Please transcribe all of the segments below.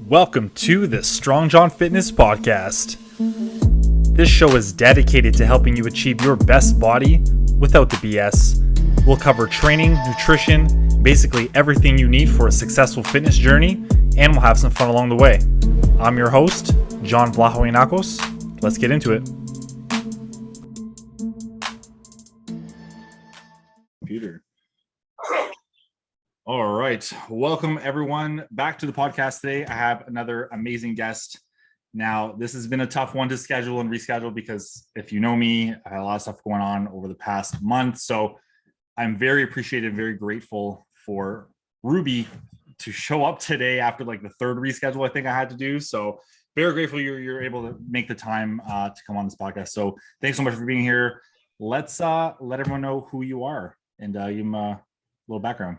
Welcome to the Strong John Fitness Podcast. This show is dedicated to helping you achieve your best body without the BS. We'll cover training, nutrition, basically everything you need for a successful fitness journey, and we'll have some fun along the way. I'm your host, John Vlahoinakos. Let's get into it. Computer. All right. Welcome, everyone, back to the podcast today. I have another amazing guest. Now, this has been a tough one to schedule and reschedule because if you know me, I had a lot of stuff going on over the past month. So I'm very appreciative, very grateful for Ruby to show up today after like the third reschedule I think I had to do. So very grateful you're able to make the time to come on this podcast. So thanks so much for being here. Let's let everyone know who you are and give them a little background.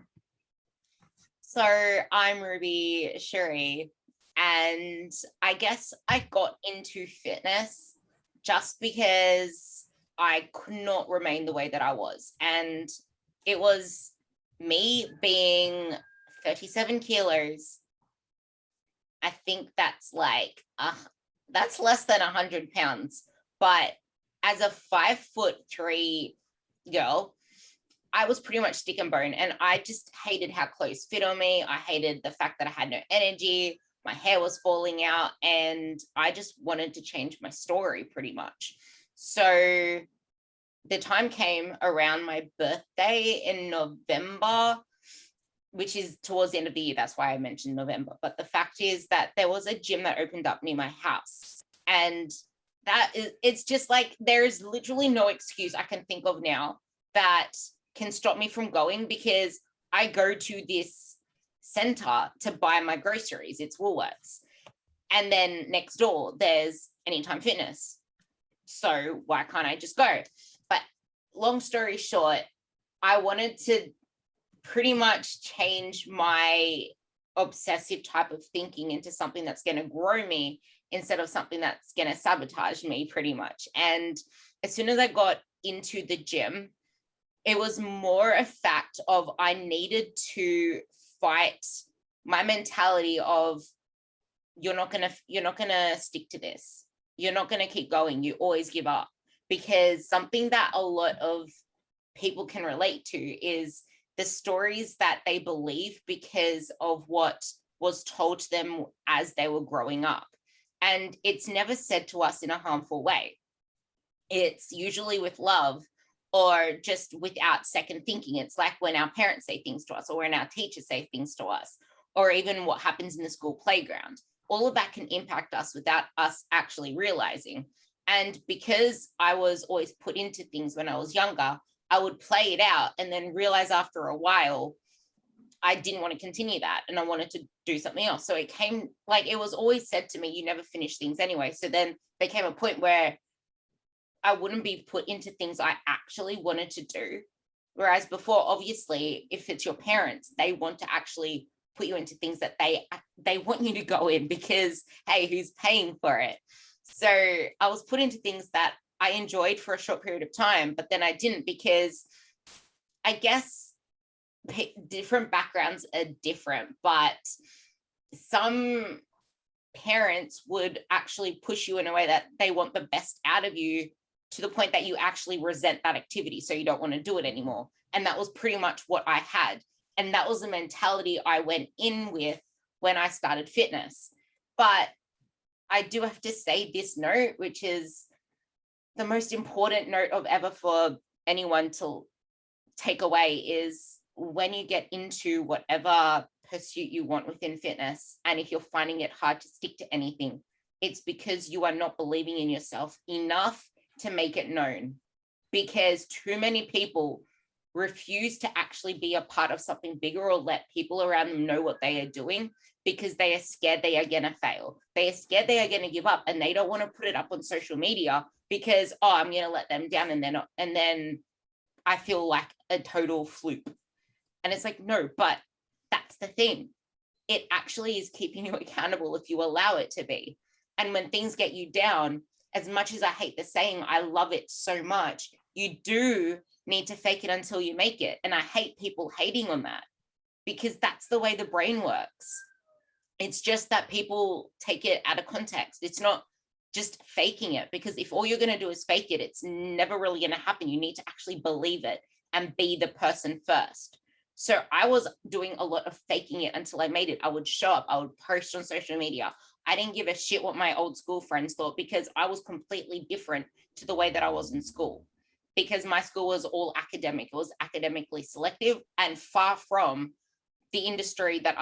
So I'm Ruby Cherie, and I guess I got into fitness just because I could not remain the way that I was. And it was me being 37 kilos. I think that's that's less than 100 pounds. But as a 5'3" girl, I was pretty much stick and bone, and I just hated how clothes fit on me. I hated the fact that I had no energy. My hair was falling out, and I just wanted to change my story pretty much. So the time came around my birthday in November, which is towards the end of the year. That's why I mentioned November. But the fact is that there was a gym that opened up near my house, and it's just like there's literally no excuse I can think of now that can stop me from going, because I go to this center to buy my groceries. It's Woolworths. And then next door, there's Anytime Fitness. So why can't I just go? But long story short, I wanted to pretty much change my obsessive type of thinking into something that's going to grow me instead of something that's going to sabotage me pretty much. And as soon as I got into the gym, it was more a fact of I needed to fight my mentality of you're not gonna stick to this. You're not gonna keep going. You always give up. Because something that a lot of people can relate to is the stories that they believe because of what was told to them as they were growing up. And it's never said to us in a harmful way. It's usually with love, or just without second thinking. It's like when our parents say things to us, or when our teachers say things to us, or even what happens in the school playground. All of that can impact us without us actually realizing. And because I was always put into things when I was younger, I would play it out and then realize after a while, I didn't want to continue that and I wanted to do something else. So it came like, it was always said to me, you never finish things anyway. So then there came a point where I wouldn't be put into things I actually wanted to do. Whereas before, obviously, if it's your parents, they want to actually put you into things that they want you to go in because, hey, who's paying for it? So I was put into things that I enjoyed for a short period of time, but then I didn't, because I guess different backgrounds are different, but some parents would actually push you in a way that they want the best out of you, to the point that you actually resent that activity. So you don't want to do it anymore. And that was pretty much what I had. And that was the mentality I went in with when I started fitness. But I do have to say this note, which is the most important note of ever for anyone to take away, is when you get into whatever pursuit you want within fitness, and if you're finding it hard to stick to anything, it's because you are not believing in yourself enough to make it known. Because too many people refuse to actually be a part of something bigger or let people around them know what they are doing, because they are scared they are going to fail. They are scared they are going to give up, and they don't want to put it up on social media because, oh, I'm going to let them down, and then I feel like a total fluke. And it's like, no, but that's the thing. It actually is keeping you accountable if you allow it to be. And when things get you down, as much as I hate the saying, I love it so much. You do need to fake it until you make it. And I hate people hating on that. because that's the way the brain works. It's just that people take it out of context. It's not just faking it, because if all you're going to do is fake it, it's never really going to happen. You need to actually believe it and be the person first. So I was doing a lot of faking it until I made it. I would show up, I would post on social media. I didn't give a shit what my old school friends thought, because I was completely different to the way that I was in school, because my school was all academic. It was academically selective and far from the industry that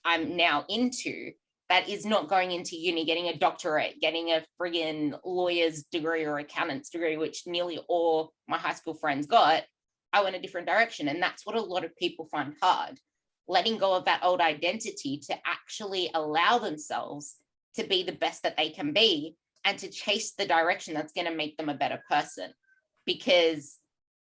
I'm now into, that is not going into uni, getting a doctorate, getting a friggin' lawyer's degree or accountant's degree, which nearly all my high school friends got. I went a different direction. And that's what a lot of people find hard, letting go of that old identity to actually allow themselves to be the best that they can be and to chase the direction that's going to make them a better person. Because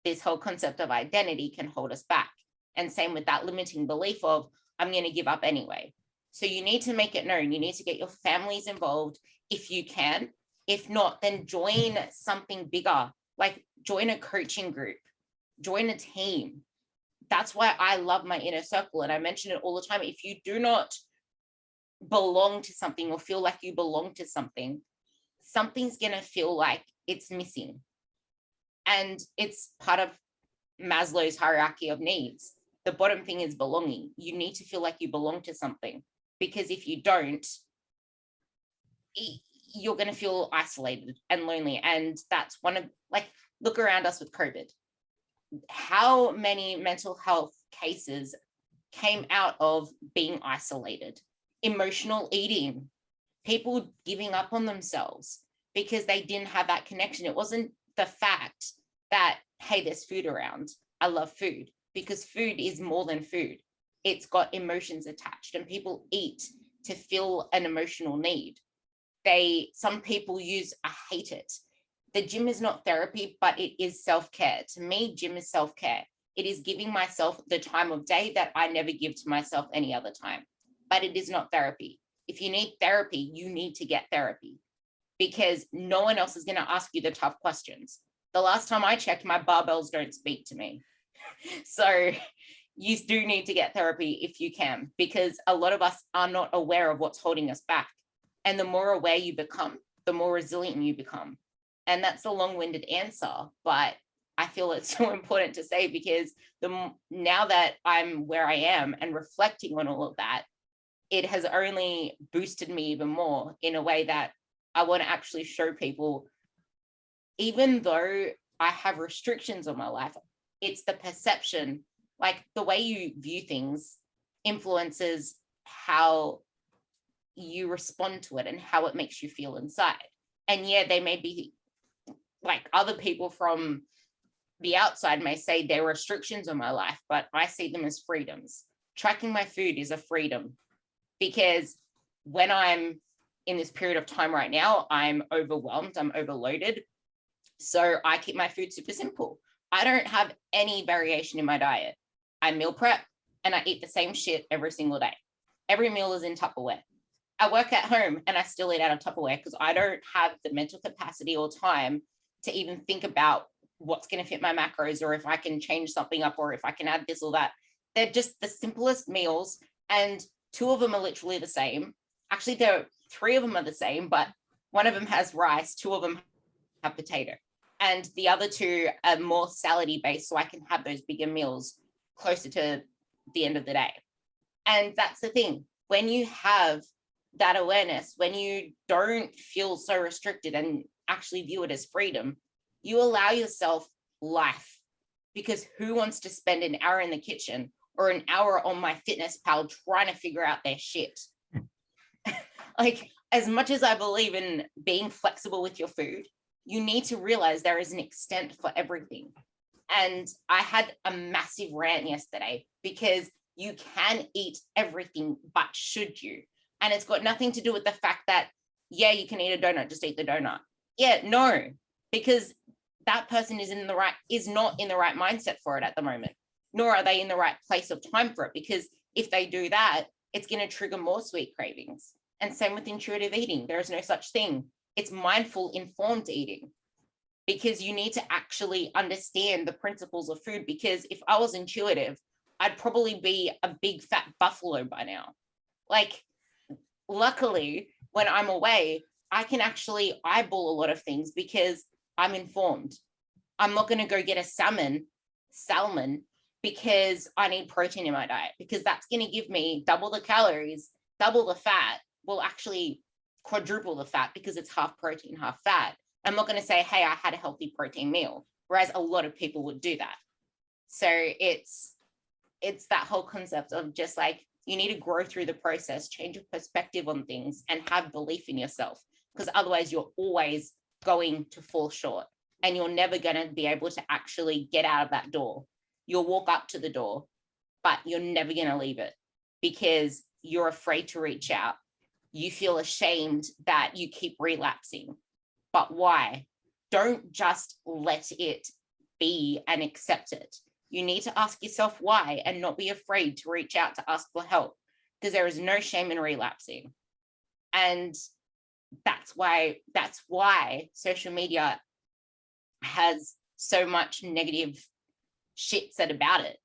this whole concept of identity can hold us back. And same with that limiting belief of, I'm going to give up anyway. So you need to make it known. You need to get your families involved if you can. If not, then join something bigger, like join a coaching group, join a team. That's why I love my inner circle. And I mention it all the time. If you do not belong to something or feel like you belong to something, something's going to feel like it's missing. And it's part of Maslow's hierarchy of needs. The bottom thing is belonging. You need to feel like you belong to something, because if you don't, you're going to feel isolated and lonely. And that's one of, like, look around us with COVID. How many mental health cases came out of being isolated? Emotional eating, people giving up on themselves because they didn't have that connection. It wasn't the fact that, hey, there's food around, I love food, because food is more than food. It's got emotions attached, and people eat to fill an emotional need. Some people I hate it. The gym is not therapy, but it is self-care. To me, gym is self-care. It is giving myself the time of day that I never give to myself any other time, but it is not therapy. If you need therapy, you need to get therapy, because no one else is going to ask you the tough questions. The last time I checked, my barbells don't speak to me. So you do need to get therapy if you can, because a lot of us are not aware of what's holding us back. And the more aware you become, the more resilient you become. And that's a long-winded answer, but I feel it's so important to say, because now that I'm where I am and reflecting on all of that, it has only boosted me even more in a way that I want to actually show people, even though I have restrictions on my life, it's the perception, like the way you view things influences how you respond to it and how it makes you feel inside. And yeah, they may be, like, other people from the outside may say they're restrictions on my life, but I see them as freedoms. Tracking my food is a freedom, because when I'm in this period of time right now, I'm overwhelmed, I'm overloaded. So I keep my food super simple. I don't have any variation in my diet. I meal prep and I eat the same shit every single day. Every meal is in Tupperware. I work at home and I still eat out of Tupperware, because I don't have the mental capacity or time to even think about what's going to fit my macros, or if I can change something up, or if I can add this or that. They're just the simplest meals, and 2 of them are literally the same. Actually, 3 of them are the same, but one of them has rice, 2 of them have potato, and the other 2 are more salady based, so I can have those bigger meals closer to the end of the day. And that's the thing. When you have that awareness, when you don't feel so restricted and actually view it as freedom, you allow yourself life. Because who wants to spend an hour in the kitchen or an hour on my fitness pal trying to figure out their shit? Like, as much as I believe in being flexible with your food, you need to realize there is an extent for everything. And I had a massive rant yesterday, because you can eat everything, but should you? And it's got nothing to do with the fact that, yeah, you can eat a donut, just eat the donut. Yeah, no, because that person is not in the right mindset for it at the moment, nor are they in the right place of time for it. Because if they do that, it's going to trigger more sweet cravings. And same with intuitive eating. There is no such thing. It's mindful, informed eating, because you need to actually understand the principles of food. Because if I was intuitive, I'd probably be a big fat buffalo by now. Like, luckily, when I'm away, I can actually eyeball a lot of things because I'm informed. I'm not going to go get a salmon, because I need protein in my diet, because that's going to give me double the calories, double the fat, well, actually quadruple the fat because it's half protein, half fat. I'm not going to say, hey, I had a healthy protein meal, whereas a lot of people would do that. So it's that whole concept of just like, you need to grow through the process, change your perspective on things, and have belief in yourself, because otherwise you're always going to fall short and you're never going to be able to actually get out of that door. You'll walk up to the door, but you're never going to leave it because you're afraid to reach out. You feel ashamed that you keep relapsing. But why? Don't just let it be and accept it. You need to ask yourself why and not be afraid to reach out to ask for help, because there is no shame in relapsing. And that's why social media has so much negative shit said about it,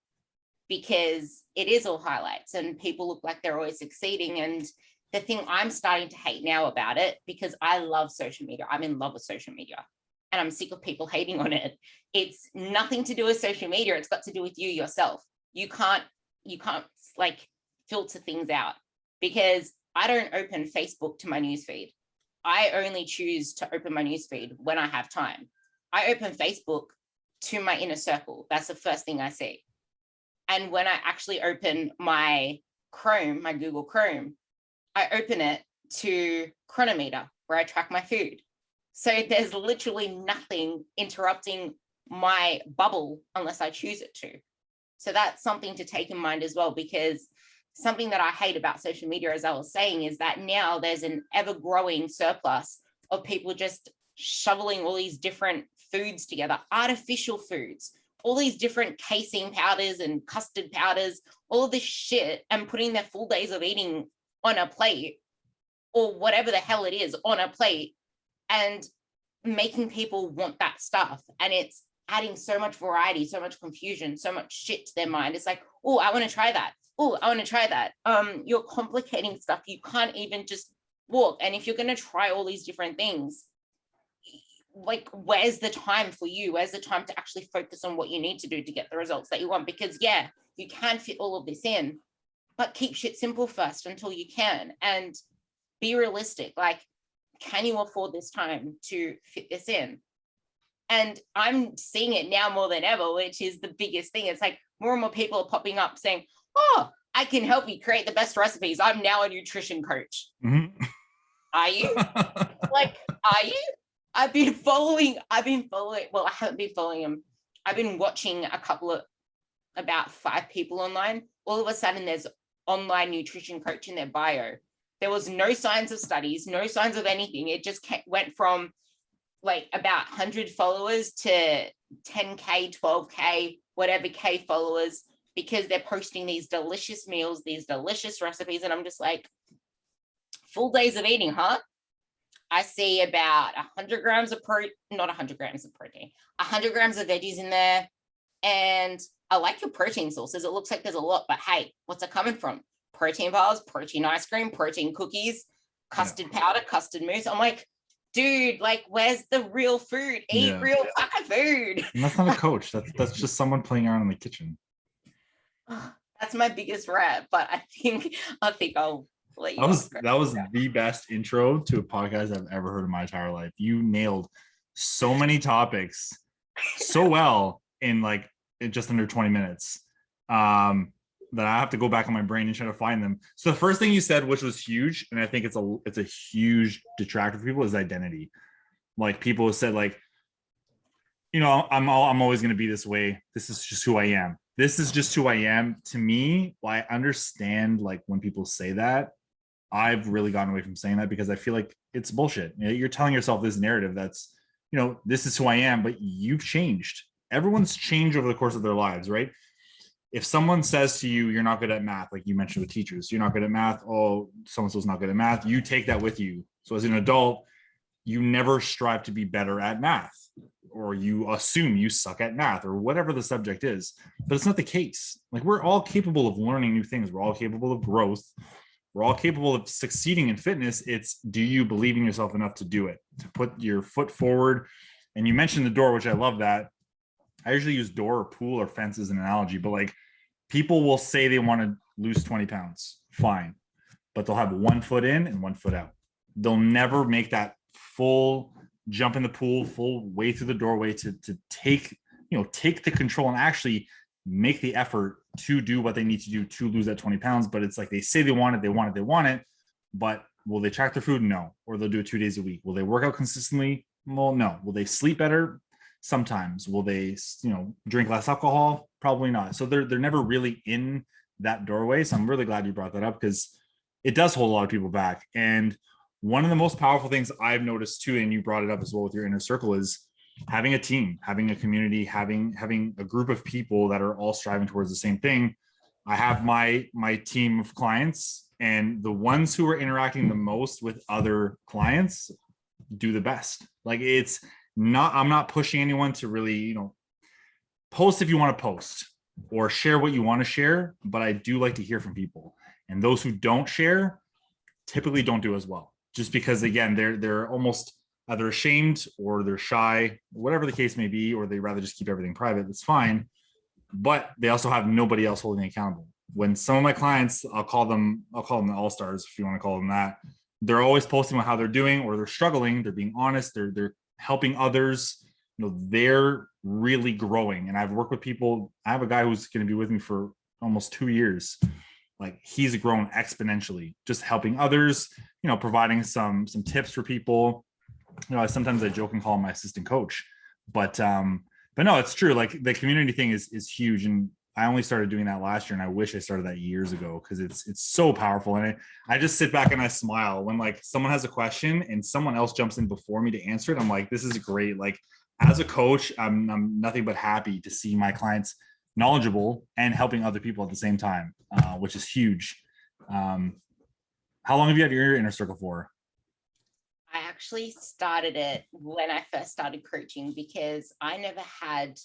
because it is all highlights and people look like they're always succeeding. And the thing I'm starting to hate now about it, because I love social media, I'm in love with social media, and I'm sick of people hating on it. It's nothing to do with social media. It's got to do with you yourself. You can't like filter things out, because I don't open Facebook to my newsfeed. I only choose to open my newsfeed when I have time. I open Facebook to my inner circle. That's the first thing I see. And when I actually open my Chrome, my Google Chrome, I open it to Chronometer, where I track my food. So there's literally nothing interrupting my bubble unless I choose it to. So that's something to take in mind as well, because something that I hate about social media, as I was saying, is that now there's an ever-growing surplus of people just shoveling all these different foods together, artificial foods, all these different casein powders and custard powders, all of this shit, and putting their full days of eating on a plate, or whatever the hell it is, on a plate, and making people want that stuff. And it's adding so much variety, so much confusion, so much shit to their mind. It's like, oh, I want to try that. Oh, I want to try that. You're complicating stuff. You can't even just walk. And if you're going to try all these different things, like, where's the time for you? Where's the time to actually focus on what you need to do to get the results that you want? Because yeah, you can fit all of this in, but keep shit simple first until you can, and be realistic. Like, can you afford this time to fit this in? And I'm seeing it now more than ever, which is the biggest thing. It's like more and more people are popping up saying, oh, I can help you create the best recipes. I'm now a nutrition coach. Mm-hmm. Are you? Like, are you? I've been following, well, I haven't been following them. I've been watching about 5 people online. All of a sudden there's online nutrition coach in their bio. There was no signs of studies, no signs of anything. It just went from like about 100 followers to 10K, 12K, whatever K followers, because they're posting these delicious meals, these delicious recipes. And I'm just like, full days of eating, huh? I see about 100 grams of not 100 grams of protein, 100 grams of veggies in there. And I like your protein sources. It looks like there's a lot, but hey, what's it coming from? Protein bars, protein ice cream, protein cookies, custard powder, custard mousse. I'm like, dude, like, where's the real food? Eat real fucking food. And that's not a coach. That's just someone playing around in the kitchen. That's my biggest rant, but I think I'll let you. That was the best intro to a podcast I've ever heard in my entire life. You nailed so many topics so well in just under 20 minutes. That I have to go back on my brain and try to find them. So the first thing you said, which was huge, and I think it's a huge detractor for people, is identity. Like, people have said, like, you know, I'm always going to be this way. This is just who I am. This is just who I am. To me, I understand, like, when people say that. I've really gotten away from saying that because I feel like it's bullshit. You know, you're telling yourself this narrative that's, you know, this is who I am, but you've changed. Everyone's changed over the course of their lives, right? If someone says to you, you're not good at math, like you mentioned with teachers, you're not good at math, oh, so-and-so's not good at math, you take that with you. So as an adult, you never strive to be better at math. or you assume you suck at math or whatever the subject is, but it's not the case. Like, we're all capable of learning new things. We're all capable of growth. We're all capable of succeeding in fitness. It's, do you believe in yourself enough to do it, to put your foot forward? And you mentioned the door, which I love that. I usually use door or pool or fence as an analogy, but like, people will say they want to lose 20 pounds. Fine. But they'll have 1 foot in and 1 foot out. They'll never make that full jump in the pool, full way through the doorway to take the control and actually make the effort to do what they need to do to lose that 20 pounds. But it's like, they say they want it, but will they track their food? No. Or they'll do it 2 days a week. Will they work out consistently? Well, no. Will they sleep better? Sometimes. Will they, drink less alcohol? Probably not. So they're never really in that doorway. So I'm really glad you brought that up, because it does hold a lot of people back. And one of the most powerful things I've noticed too, and you brought it up as well with your inner circle, is having a team, having a community, having a group of people that are all striving towards the same thing. I have my team of clients, and the ones who are interacting the most with other clients do the best. Like, it's not, I'm not pushing anyone to really, post if you want to post or share what you want to share, but I do like to hear from people. And those who don't share typically don't do as well, just because, again, they're almost either ashamed or they're shy, whatever the case may be, or they rather just keep everything private. That's fine. But they also have nobody else holding accountable. When some of my clients, I'll call them the all-stars, if you want to call them that, they're always posting about how they're doing, or they're struggling. They're being honest. They're helping others. They're really growing. And I've worked with people. I have a guy who's going to be with me for almost 2 years. Like, he's grown exponentially, just helping others, providing some tips for people. Sometimes I joke and call him my assistant coach, but no, it's true. Like, the community thing is huge. And I only started doing that last year, and I wish I started that years ago, because it's so powerful. And I just sit back and I smile when, like, someone has a question and someone else jumps in before me to answer it. I'm like, this is great. Like, as a coach, I'm nothing but happy to see my clients knowledgeable and helping other people at the same time, which is huge. How long have you had your inner circle for? I actually started it when I first started coaching, because I never had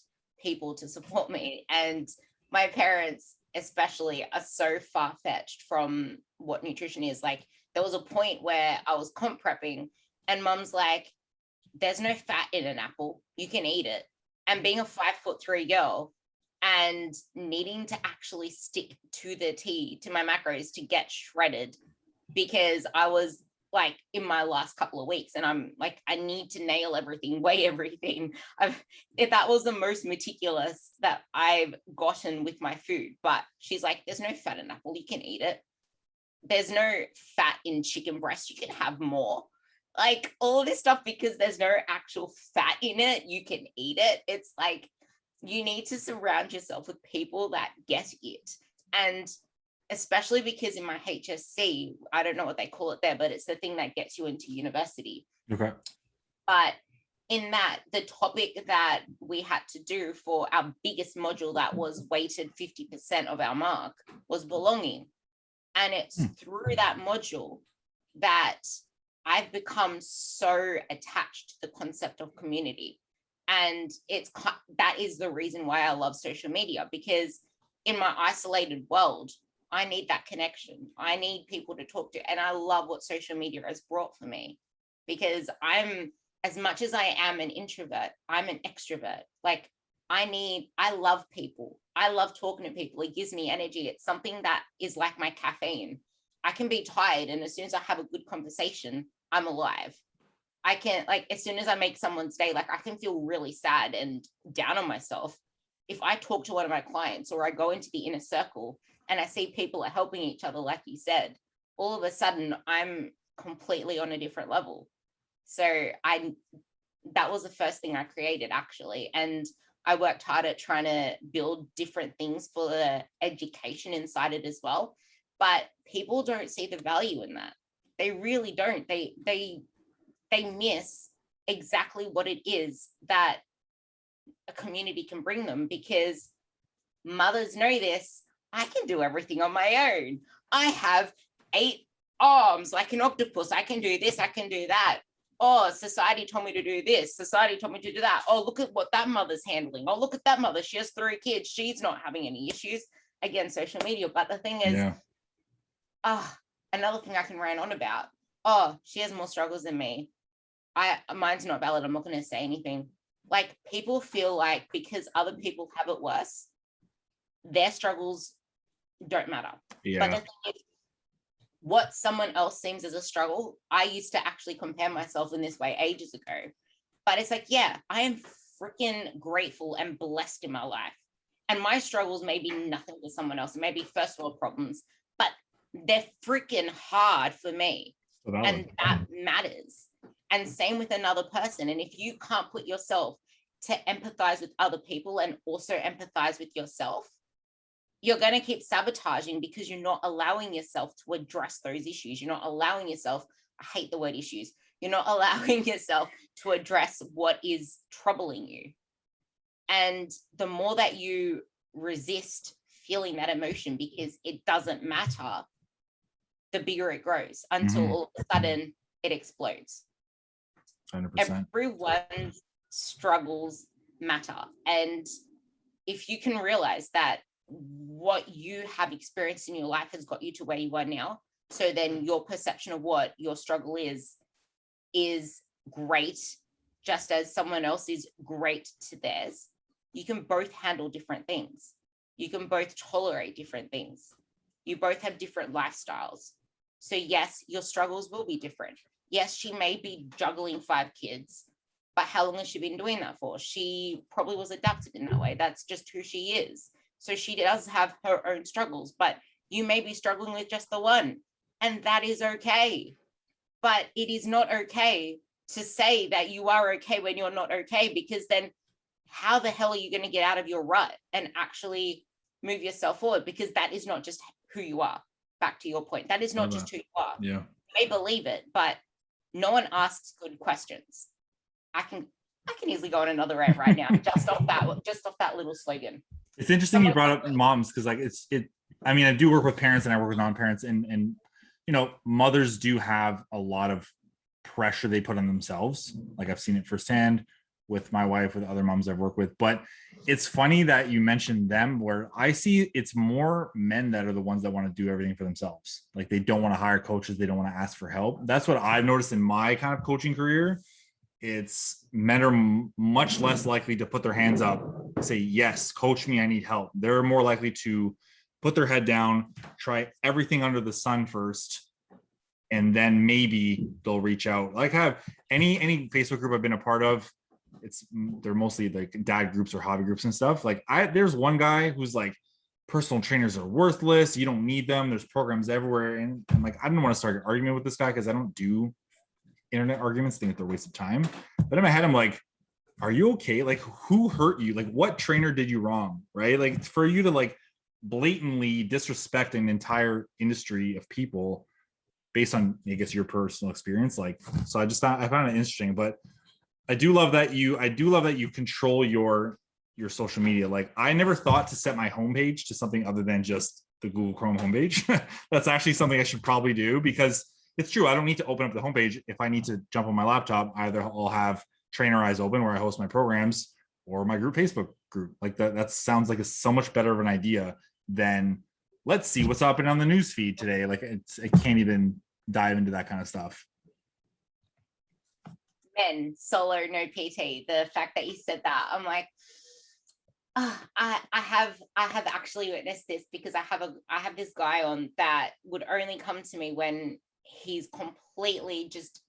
people to support me. And my parents especially are so far-fetched from what nutrition is. Like, there was a point where I was comp prepping and mom's like, there's no fat in an apple, you can eat it. And being a 5'3" girl and needing to actually stick to the T, to my macros, to get shredded, because I was like in my last couple of weeks and I'm like, I need to nail everything, weigh everything. That was the most meticulous that I've gotten with my food. But she's like, there's no fat in apple, you can eat it. There's no fat in chicken breast, you can have more. Like, all this stuff, because there's no actual fat in it, you can eat it. It's like, you need to surround yourself with people that get it. And especially because in my HSC, I don't know what they call it there, but it's the thing that gets you into university. Okay. But in that, the topic that we had to do for our biggest module that was weighted 50% of our mark was belonging. And it's through that module that I've become so attached to the concept of community. And that is the reason why I love social media, because in my isolated world, I need that connection. I need people to talk to. And I love what social media has brought for me, because as much as I am an introvert, I'm an extrovert. Like, I love people. I love talking to people. It gives me energy. It's something that is like my caffeine. I can be tired, and as soon as I have a good conversation, I'm alive. I can, like, as soon as I make someone's day, like, I can feel really sad and down on myself. If I talk to one of my clients, or I go into the inner circle and I see people are helping each other, like you said, all of a sudden I'm completely on a different level. So that was the first thing I created, actually. And I worked hard at trying to build different things for the education inside it as well. But people don't see the value in that. They really don't. They miss exactly what it is that a community can bring them, because mothers know this. I can do everything on my own. I have 8 arms like an octopus. I can do this, I can do that. oh, society told me to do this, society told me to do that. Oh, look at what that mother's handling. Oh, look at that mother, she has 3 kids, she's not having any issues. Again, social media. But the thing is, another thing I can rant on about, oh, she has more struggles than me, mine's not valid, I'm not going to say anything. Like, people feel like because other people have it worse, their struggles don't matter. But the thing is, what someone else seems as a struggle, I used to actually compare myself in this way ages ago. But it's like, yeah, I am freaking grateful and blessed in my life. And my struggles may be nothing to someone else, maybe first world problems, but they're freaking hard for me. And that matters. And same with another person. And if you can't put yourself to empathize with other people and also empathize with yourself, you're going to keep sabotaging because you're not allowing yourself to address those issues. You're not allowing yourself, I hate the word issues, you're not allowing yourself to address what is troubling you. And the more that you resist feeling that emotion because it doesn't matter, the bigger it grows until all of a sudden it explodes. 100%. Everyone's struggles matter. And if you can realize that what you have experienced in your life has got you to where you are now, so then your perception of what your struggle is great, just as someone else is great to theirs. You can both handle different things. You can both tolerate different things. You both have different lifestyles. So yes, your struggles will be different. Yes, she may be juggling 5 kids, but how long has she been doing that for? She probably was adapted in that way. That's just who she is. So she does have her own struggles, but you may be struggling with just the one, and that is okay. But it is not okay to say that you are okay when you're not okay, because then how the hell are you going to get out of your rut and actually move yourself forward? Because that is not just who you are. Back to your point, that is not just who you are. Yeah. You may believe it, but no one asks good questions. I can easily go on another rant right now, just off that little slogan. It's interesting you brought up moms, because like I mean, I do work with parents and I work with non-parents, and you know, mothers do have a lot of pressure they put on themselves. Like, I've seen it firsthand with my wife, with other moms I've worked with. But it's funny that you mentioned them, where I see it's more men that are the ones that want to do everything for themselves. Like, they don't want to hire coaches, they don't want to ask for help. That's what I've noticed in my kind of coaching career. It's men are much less likely to put their hands up, say, yes, coach me, I need help. They're more likely to put their head down, try everything under the sun first, and then maybe they'll reach out. Like, I have any Facebook group I've been a part of, they're mostly like dad groups or hobby groups and stuff. Like, there's one guy who's like, personal trainers are worthless, you don't need them, there's programs everywhere. And I'm like, I didn't want to start an argument with this guy because I don't do internet arguments, think they're a waste of time. But in my head, I'm like, are you okay? Like, who hurt you? Like, what trainer did you wrong? Right? Like, for you to like blatantly disrespect an entire industry of people based on, I guess, your personal experience. Like, so I found it interesting. But I do love that you control your social media. Like, I never thought to set my homepage to something other than just the Google Chrome homepage. That's actually something I should probably do, because it's true. I don't need to open up the homepage. If I need to jump on my laptop, either I'll have Trainer Eyes open where I host my programs, or my group Facebook group. Like, that sounds like so much better of an idea than, let's see what's happening on the news feed today. Like, I can't even dive into that kind of stuff. Men, solo, no PT. The fact that you said that, I'm like, I have actually witnessed this, because I have this guy on that would only come to me when he's completely just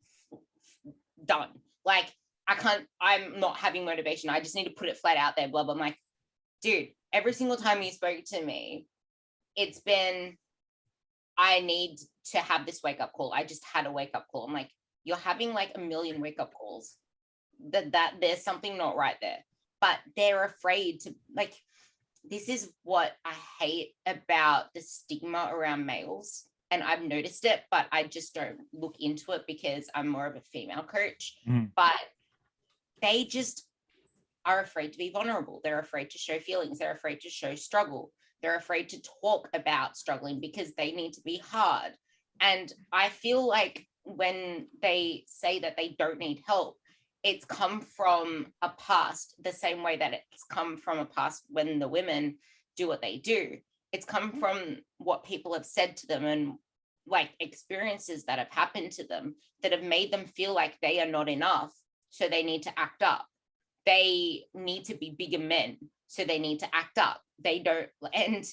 done. Like, I'm not having motivation. I just need to put it flat out there, blah, blah. I'm like, dude, every single time you spoke to me, it's been, I need to have this wake up call. I just had a wake up call. I'm like, you're having like a million wake up calls. That there's something not right there. But they're afraid to, like, this is what I hate about the stigma around males. And I've noticed it, but I just don't look into it because I'm more of a female coach. But they just are afraid to be vulnerable. They're afraid to show feelings. They're afraid to show struggle. They're afraid to talk about struggling because they need to be hard. And I feel like when they say that they don't need help, it's come from a past the same way that it's come from a past when the women do what they do. It's come from what people have said to them and like experiences that have happened to them that have made them feel like they are not enough, so they need to act up. They need to be bigger men, so they need to act up. They don't, and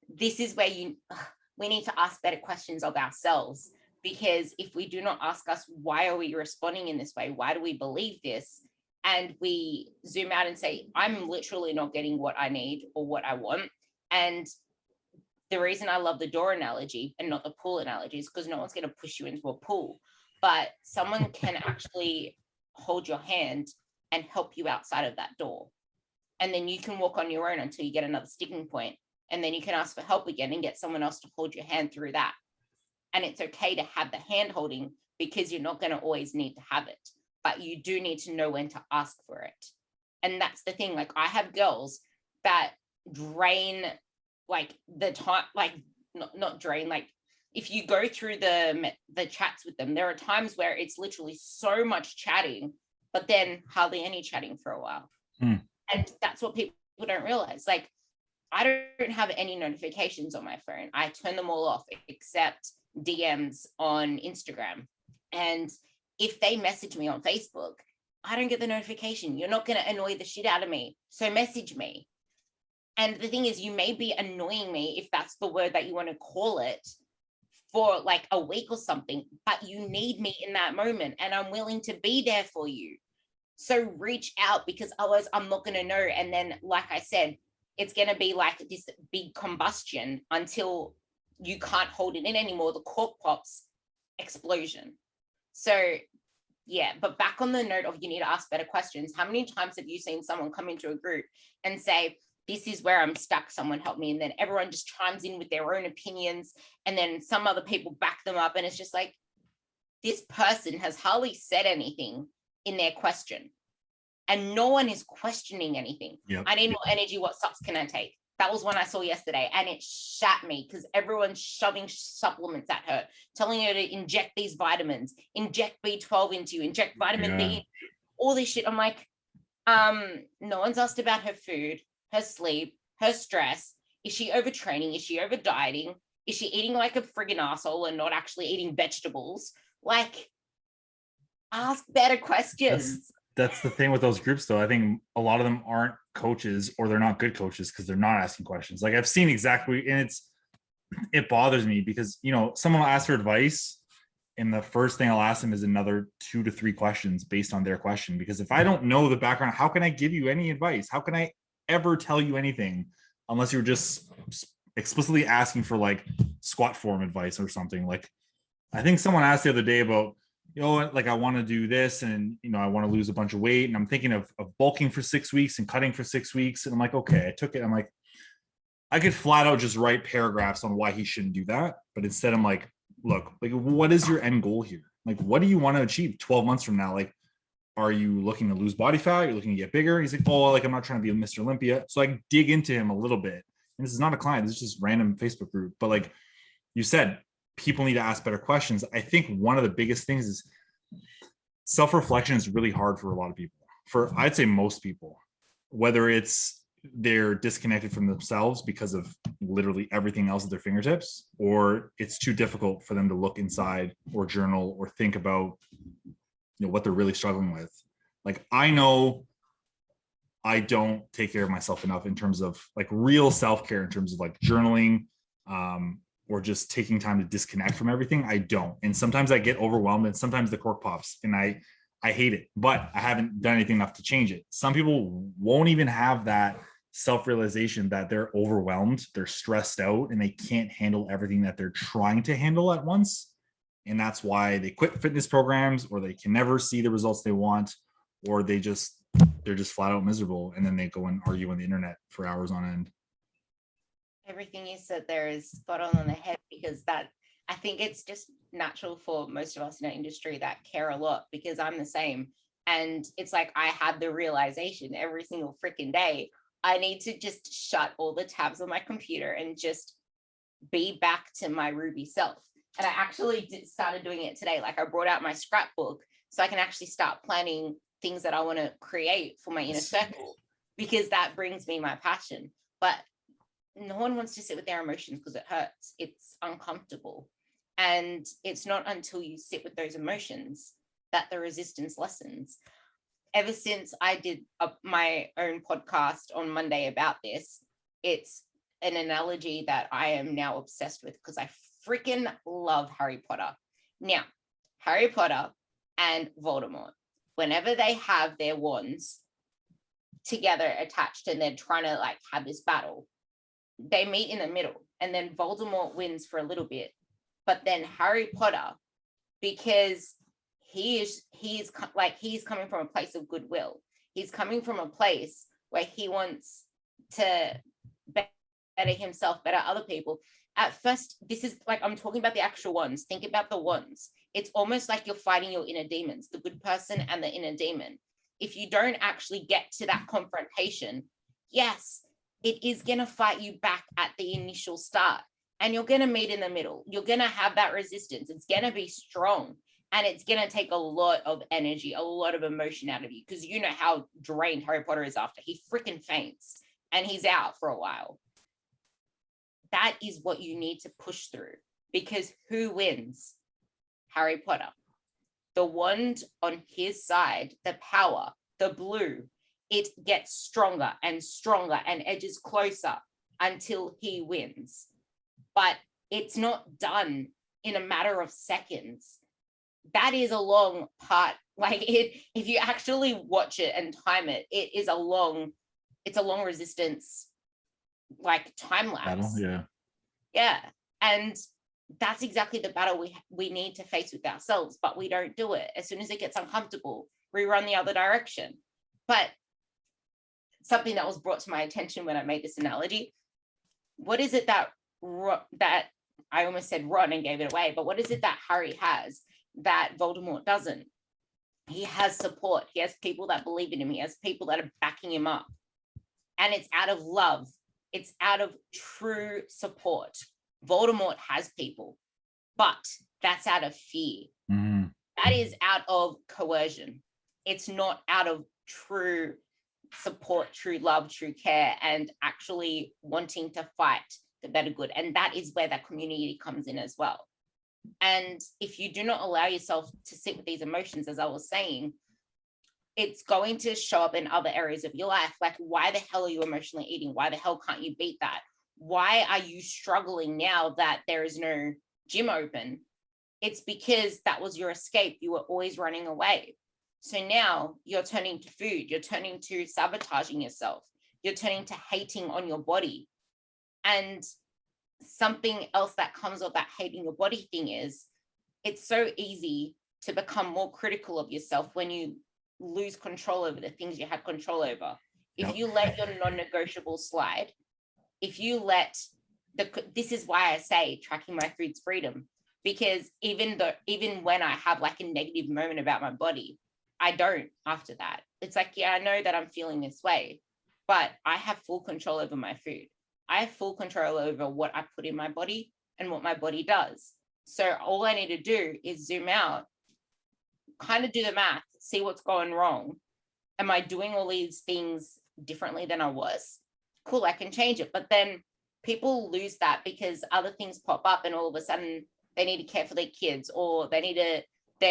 this is where we need to ask better questions of ourselves, because if we do not ask us, why are we responding in this way? Why do we believe this? And we zoom out and say, I'm literally not getting what I need or what I want. And the reason I love the door analogy and not the pool analogy is because no one's going to push you into a pool, but someone can actually hold your hand and help you outside of that door. And then you can walk on your own until you get another sticking point. And then you can ask for help again and get someone else to hold your hand through that. And it's okay to have the hand holding, because you're not going to always need to have it, but you do need to know when to ask for it. And that's the thing. Like, I have girls that drain like the time, like not drain, like if you go through the chats with them, there are times where it's literally so much chatting, but then hardly any chatting for a while. And that's what people don't realize. Like, I don't have any notifications on my phone. I turn them all off except DMs on Instagram. And if they message me on Facebook, I don't get the notification. You're not going to annoy the shit out of me, so message me. And the thing is, you may be annoying me, if that's the word that you want to call it, for like a week or something, but you need me in that moment and I'm willing to be there for you. So reach out, because otherwise I'm not going to know. And then, like I said, it's going to be like this big combustion until you can't hold it in anymore. The cork pops, explosion. So yeah, but back on the note of you need to ask better questions. How many times have you seen someone come into a group and say, this is where I'm stuck, someone help me? And then everyone just chimes in with their own opinions. And then some other people back them up. And it's just like, this person has hardly said anything in their question. And no one is questioning anything. Yep. I need more energy. What subs can I take? That was one I saw yesterday, and it shat me, because everyone's shoving supplements at her, telling her to inject these vitamins, inject B12 into you, inject vitamin D, all this shit. I'm like, no one's asked about her food, her sleep, her stress. Is she overtraining? Is she over dieting? Is she eating like a friggin' asshole and not actually eating vegetables? Like, ask better questions. That's the thing with those groups, though. I think a lot of them aren't coaches, or they're not good coaches because they're not asking questions. Like, I've seen exactly, and it bothers me because, you know, someone will ask for advice, and the first thing I'll ask them is another 2 to 3 questions based on their question. Because if I don't know the background, how can I give you any advice? How can I ever tell you anything unless you're just explicitly asking for like squat form advice or something? Like, I think someone asked the other day about, you know, like, I want to do this, and, you know, I want to lose a bunch of weight, and I'm thinking of bulking for 6 weeks and cutting for 6 weeks. And I'm like, okay, I took it. I'm like, I could flat out just write paragraphs on why he shouldn't do that. But instead I'm like, look, like, what is your end goal here? Like, what do you want to achieve 12 months from now? Like, are you looking to lose body fat? You're looking to get bigger? He's like, oh, like, I'm not trying to be a Mr. Olympia. So I dig into him a little bit. And this is not a client. This is just random Facebook group. But like you said, people need to ask better questions. I think one of the biggest things is self-reflection is really hard for a lot of people. For, I'd say, most people, whether it's they're disconnected from themselves because of literally everything else at their fingertips, or it's too difficult for them to look inside or journal or think about, you know, what they're really struggling with. Like, I know I don't take care of myself enough in terms of like real self-care, in terms of like journaling, or just taking time to disconnect from everything. I don't. And sometimes I get overwhelmed, and sometimes the cork pops, and I hate it, but I haven't done anything enough to change it. Some people won't even have that self-realization that they're overwhelmed, they're stressed out, and they can't handle everything that they're trying to handle at once. And that's why they quit fitness programs, or they can never see the results they want, or they're just flat out miserable. And then they go and argue on the internet for hours on end. Everything you said there is spot on the head, because that, I think it's just natural for most of us in our industry that care a lot, because I'm the same. And it's like, I had the realization every single freaking day, I need to just shut all the tabs on my computer and just be back to my Ruby self. And I actually started doing it today. Like I brought out my scrapbook so I can actually start planning things that I want to create for my inner circle, because that brings me my passion. But no one wants to sit with their emotions because it hurts. It's uncomfortable. And it's not until you sit with those emotions that the resistance lessens. Ever since I did my own podcast on Monday about this, it's an analogy that I am now obsessed with because I freaking love Harry Potter. Now, Harry Potter and Voldemort, whenever they have their wands together attached and they're trying to like have this battle, they meet in the middle, and then Voldemort wins for a little bit. But then Harry Potter, because he's coming from a place of goodwill. He's coming from a place where he wants to better himself, better other people. At first, this is like, I'm talking about the actual ones. Think about the ones. It's almost like you're fighting your inner demons, the good person and the inner demon. If you don't actually get to that confrontation, yes, it is going to fight you back at the initial start, and you're going to meet in the middle. You're going to have that resistance. It's going to be strong, and it's going to take a lot of energy, a lot of emotion out of you, because you know how drained Harry Potter is after. He freaking faints and he's out for a while. That is what you need to push through, because who wins? Harry Potter. The wand on his side, the power, the blue, it gets stronger and stronger and edges closer until he wins. But it's not done in a matter of seconds. That is a long part. Like if you actually watch it and time it, it's a long resistance, like time lapse. Battle, yeah. And that's exactly the battle we need to face with ourselves, but we don't do it. As soon as it gets uncomfortable, we run the other direction. But something that was brought to my attention when I made this analogy, what is it that I almost said Ron and gave it away, but what is it that Harry has that Voldemort doesn't? He has support. He has people that believe in him. He has people that are backing him up. And it's out of love. It's out of true support. Voldemort has people, but that's out of fear. Mm-hmm. That is out of coercion. It's not out of true support, true love, true care, and actually wanting to fight the better good. And that is where that community comes in as well. And if you do not allow yourself to sit with these emotions, as I was saying, it's going to show up in other areas of your life. Like, why the hell are you emotionally eating? Why the hell can't you beat that? Why are you struggling now that there is no gym open? It's because that was your escape. You were always running away. So now you're turning to food. You're turning to sabotaging yourself. You're turning to hating on your body. And something else that comes with that hating your body thing is, it's so easy to become more critical of yourself when you lose control over the things you had control over. If you let your non-negotiables slide, if you let this is why I say tracking my food's freedom, because even when I have like a negative moment about my body, I don't after that. It's like, yeah, I know that I'm feeling this way, but I have full control over my food. I have full control over what I put in my body and what my body does. So all I need to do is zoom out, kind of do the math, see what's going wrong. Am I doing all these things differently than I was? Cool, I can change it. But then people lose that because other things pop up and all of a sudden they need to care for their kids, or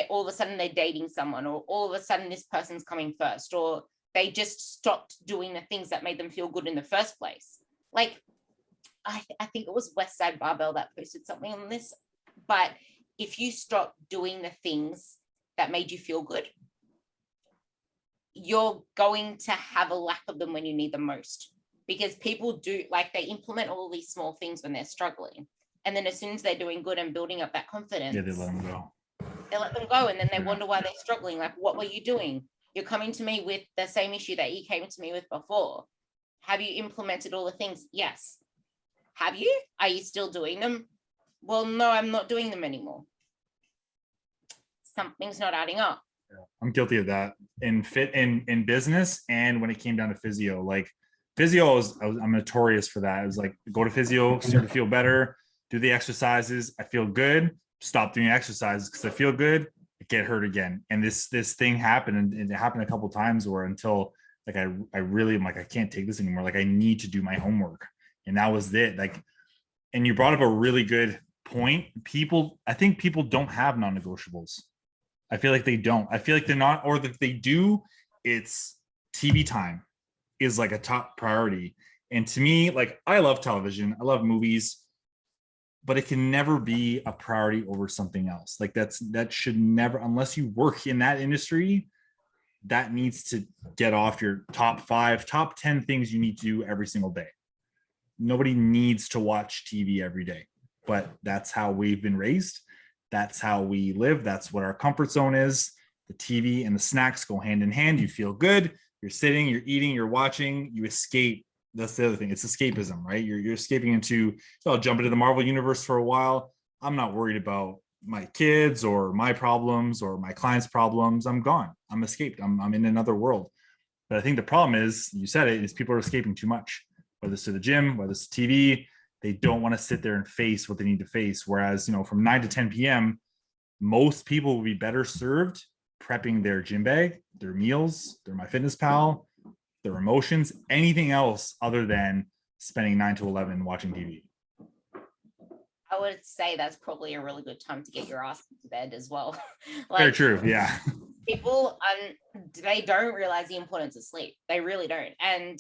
all of a sudden they're dating someone, or all of a sudden this person's coming first, or they just stopped doing the things that made them feel good in the first place. Like, I think it was Westside Barbell that posted something on this, but if you stop doing the things that made you feel good, you're going to have a lack of them when you need them most. Because people do, like, they implement all these small things when they're struggling. And then as soon as they're doing good and building up that confidence, they let them go. They let them go, and then they wonder why they're struggling. Like, what were you doing? You're coming to me with the same issue that you came to me with before. Have you implemented all the things? Yes. Have you? Are you still doing them? Well, no, I'm not doing them anymore. Something's not adding up. Yeah, I'm guilty of that in business, and when it came down to physio. Like, physio I'm notorious for that. It was like, go to physio, start to feel better, do the exercises, I feel good. stop doing exercise because I feel good, I get hurt again. And this thing happened, and it happened a couple of times where until like I really am like, I can't take this anymore. Like I need to do my homework. And that was it. Like, and you brought up a really good point. I think people don't have non-negotiables. I feel like they don't. I feel like they're not, or if they do, it's TV time is like a top priority. And to me, like I love television, I love movies, but it can never be a priority over something else. Like that should never, unless you work in that industry, that needs to get off your top 5, top 10 things you need to do every single day. Nobody needs to watch TV every day, but that's how we've been raised. That's how we live. That's what our comfort zone is. The TV and the snacks go hand in hand. You feel good. You're sitting, you're eating, you're watching, you escape. That's the other thing. It's escapism, right? You're escaping into, so I'll jump into the Marvel universe for a while. I'm not worried about my kids or my problems or my clients' problems. I'm gone. I'm escaped. I'm in another world. But I think the problem is, you said it, is people are escaping too much, whether it's to the gym, whether it's TV. They don't want to sit there and face what they need to face. Whereas, from 9 to 10 p.m., most people will be better served prepping their gym bag, their meals, their MyFitnessPal, their emotions, anything else other than spending 9 to 11 watching TV. I would say that's probably a really good time to get your ass into bed as well. Very true. Yeah. People, they don't realize the importance of sleep. They really don't. And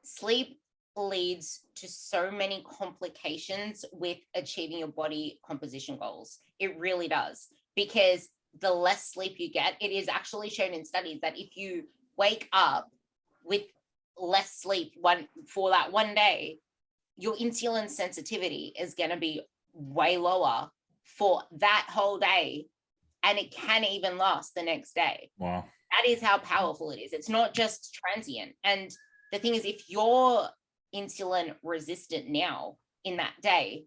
sleep leads to so many complications with achieving your body composition goals. It really does. Because the less sleep you get, it is actually shown in studies that if you wake up with less sleep for that one day, your insulin sensitivity is going to be way lower for that whole day, and it can even last the next day. Wow. That is how powerful it is. It's not just transient. And the thing is, if you're insulin resistant now in that day,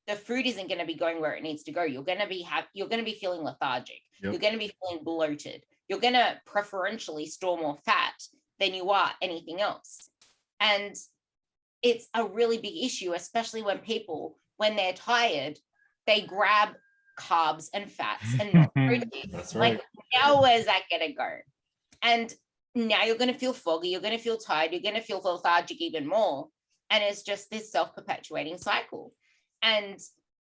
the food isn't going to be going where it needs to go. You're going to be feeling lethargic. Yep. You're going to be feeling bloated. You're going to preferentially store more fat than you are anything else. And it's a really big issue, especially when people, when they're tired, they grab carbs and fats and not protein. That's right. Like, now where's that going to go? And now you're going to feel foggy. You're going to feel tired. You're going to feel lethargic even more. And it's just this self-perpetuating cycle. And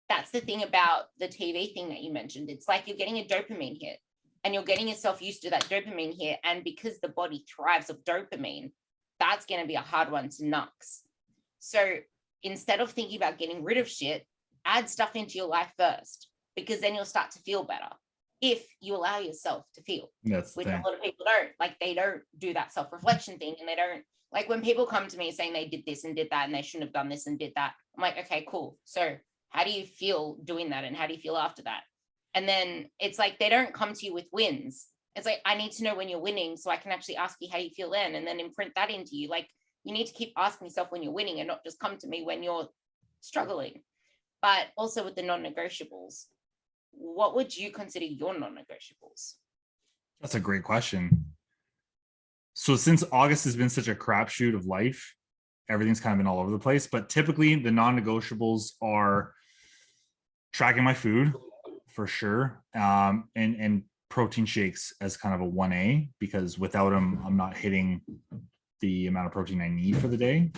that's the thing about the TV thing that you mentioned. It's like you're getting a dopamine hit and you're getting yourself used to that dopamine hit. And because the body thrives of dopamine, that's going to be a hard one to nux. So instead of thinking about getting rid of shit, add stuff into your life first, because then you'll start to feel better if you allow yourself to feel. That's which a lot of people don't. Like, they don't do that self-reflection thing, and they don't, like, when people come to me saying they did this and did that and they shouldn't have done this and did that, I'm like, okay, cool. So how do you feel doing that, and how do you feel after that? And then it's like they don't come to you with wins. It's like, I need to know when you're winning so I can actually ask you how you feel then, and then imprint that into you. Like, you need to keep asking yourself when you're winning and not just come to me when you're struggling. But also with the non-negotiables, what would you consider your non-negotiables? That's a great question. So since August has been such a crapshoot of life, everything's kind of been all over the place. But typically the non-negotiables are tracking my food for sure, and protein shakes as kind of a 1A, because without them, I'm not hitting the amount of protein I need for the day.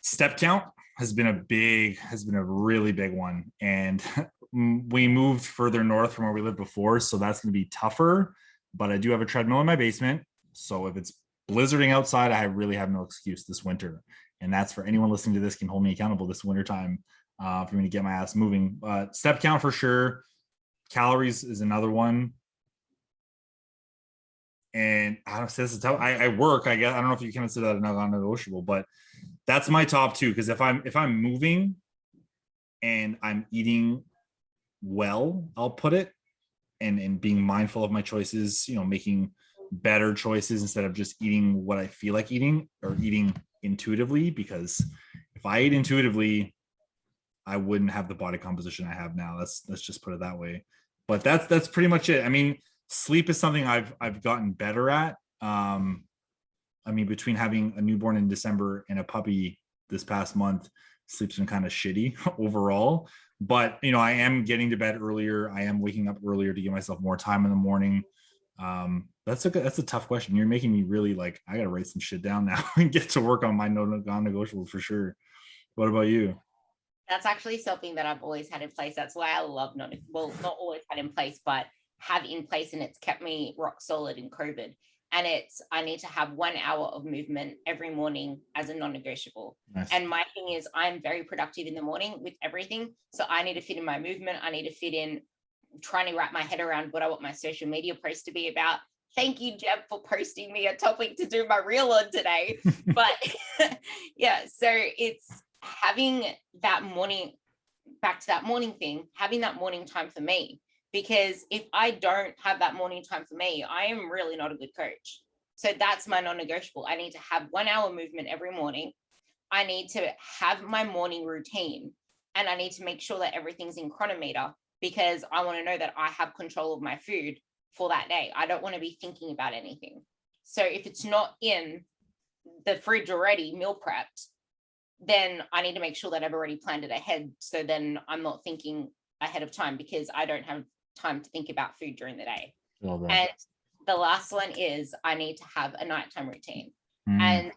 Step count has been a really big one. And we moved further north from where we lived before, so that's going to be tougher. But I do have a treadmill in my basement. So if it's blizzarding outside, I really have no excuse this winter. And that's for anyone listening to this can hold me accountable this winter time for me to get my ass moving. Step count for sure. Calories is another one. And I don't say this is tough. I work, I guess. I don't know if you can consider that a non-negotiable, but that's my top two. Because if I'm moving and I'm eating well, I'll put it, and being mindful of my choices, making better choices instead of just eating what I feel like eating or eating intuitively. Because if I ate intuitively, I wouldn't have the body composition I have now. Let's just put it that way. But that's pretty much it. I mean, sleep is something I've gotten better at. I mean, between having a newborn in December and a puppy this past month, sleep's been kind of shitty overall. But I am getting to bed earlier. I am waking up earlier to give myself more time in the morning. That's a tough question. You're making me really like, I gotta write some shit down now and get to work on my non-negotiables for sure. What about you? That's actually something that I've always had in place. That's why I love not always had in place, but have in place, and it's kept me rock solid in COVID. And it's, I need to have 1 hour of movement every morning as a non-negotiable. Nice. And my thing is, I'm very productive in the morning with everything. So I need to fit in my movement. I need to fit in trying to wrap my head around what I want my social media post to be about. Thank you, Jeb, for posting me a topic to do my reel on today. But yeah, so it's having that morning, back to that morning thing, having that morning time for me. Because if I don't have that morning time for me, I am really not a good coach. So that's my non-negotiable. I need to have 1 hour movement every morning. I need to have my morning routine, and I need to make sure that everything's in chronometer, because I want to know that I have control of my food for that day. I don't want to be thinking about anything. So if it's not in the fridge already, meal prepped, then I need to make sure that I've already planned it ahead. So then I'm not thinking ahead of time, because I don't have time to think about food during the day. And the last one is, I need to have a nighttime routine. And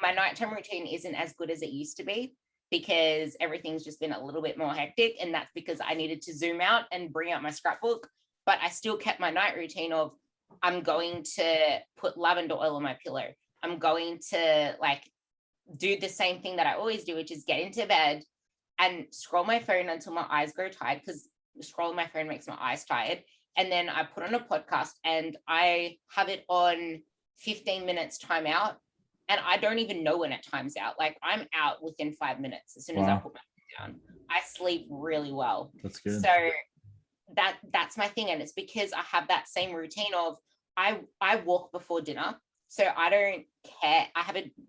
my nighttime routine isn't as good as it used to be, because everything's just been a little bit more hectic. And that's because I needed to zoom out and bring out my scrapbook. But I still kept my night routine of, I'm going to put lavender oil on my pillow. I'm going to like do the same thing that I always do, which is get into bed and scroll my phone until my eyes go tired, because scrolling my phone makes my eyes tired. And then I put on a podcast and I have it on 15 minutes time out. And I don't even know when it times out. Like, I'm out within 5 minutes as soon as I put my phone down. I sleep really well. That's good. So that's my thing. And it's because I have that same routine of, I walk before dinner. So I don't care.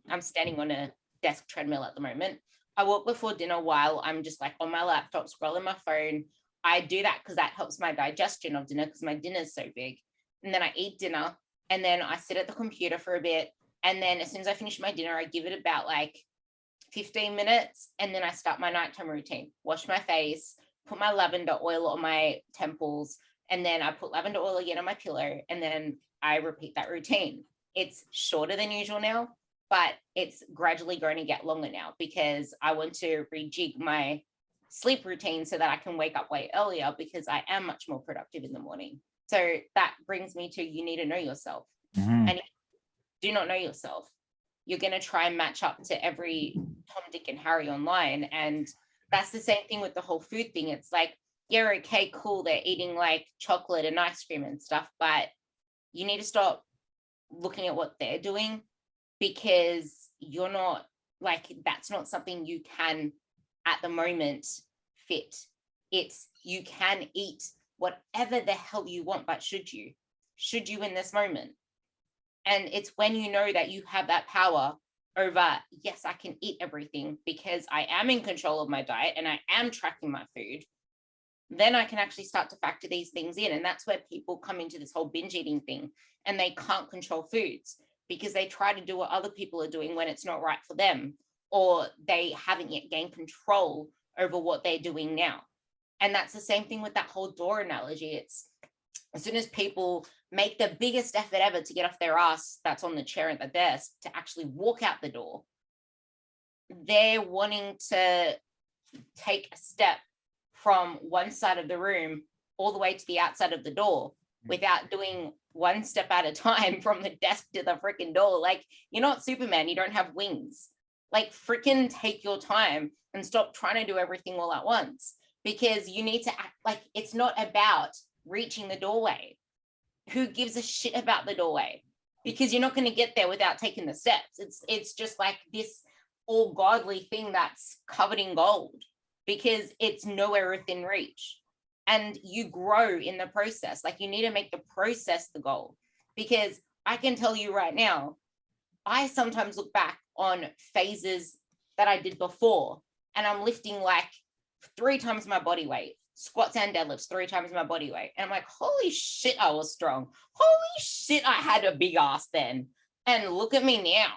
I'm standing on a desk treadmill at the moment. I walk before dinner while I'm just like on my laptop, scrolling my phone. I do that because that helps my digestion of dinner, because my dinner is so big. And then I eat dinner, and then I sit at the computer for a bit. And then as soon as I finish my dinner, I give it about like 15 minutes. And then I start my nighttime routine, wash my face, put my lavender oil on my temples. And then I put lavender oil again on my pillow. And then I repeat that routine. It's shorter than usual now, but it's gradually going to get longer now, because I want to rejig my sleep routine so that I can wake up way earlier, because I am much more productive in the morning. So that brings me to, you need to know yourself. And if you do not know yourself, you're going to try and match up to every Tom, Dick, and Harry online. And that's the same thing with the whole food thing. It's like, yeah, okay, cool, they're eating like chocolate and ice cream and stuff, but you need to stop looking at what they're doing, because you're not, like, that's not something you can at the moment fit. It's, you can eat whatever the hell you want, but should you in this moment? And it's when you know that you have that power over, yes, I can eat everything because I am in control of my diet and I am tracking my food, then I can actually start to factor these things in. And that's where people come into this whole binge eating thing, and they can't control foods because they try to do what other people are doing when it's not right for them, or they haven't yet gained control over what they're doing now. And that's the same thing with that whole door analogy. It's, as soon as people make the biggest effort ever to get off their ass that's on the chair at the desk to actually walk out the door, they're wanting to take a step from one side of the room all the way to the outside of the door without doing one step at a time from the desk to the freaking door. Like, you're not Superman, you don't have wings. Like, freaking take your time and stop trying to do everything all at once, because you need to act like it's not about reaching the doorway. Who gives a shit about the doorway? Because you're not going to get there without taking the steps. It's just like this all godly thing that's covered in gold, because it's nowhere within reach. And you grow in the process. Like, you need to make the process the goal, because I can tell you right now, I sometimes look back on phases that I did before, and I'm lifting like 3 times my body weight, squats and deadlifts 3 times my body weight. And I'm like, holy shit, I was strong. Holy shit, I had a big ass then. And look at me now.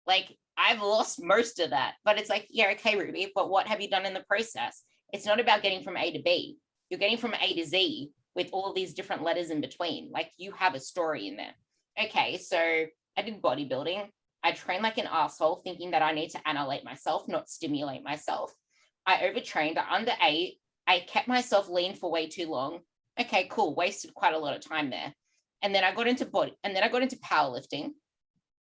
Like, I've lost most of that. But it's like, yeah, okay, Ruby, but what have you done in the process? It's not about getting from A to B. You're getting from A to Z with all of these different letters in between. Like, you have a story in there. Okay, so I did bodybuilding. I trained like an asshole, thinking that I need to annihilate myself, not stimulate myself. I overtrained. I underate. I kept myself lean for way too long. Okay, cool. Wasted quite a lot of time there. And then I got into powerlifting,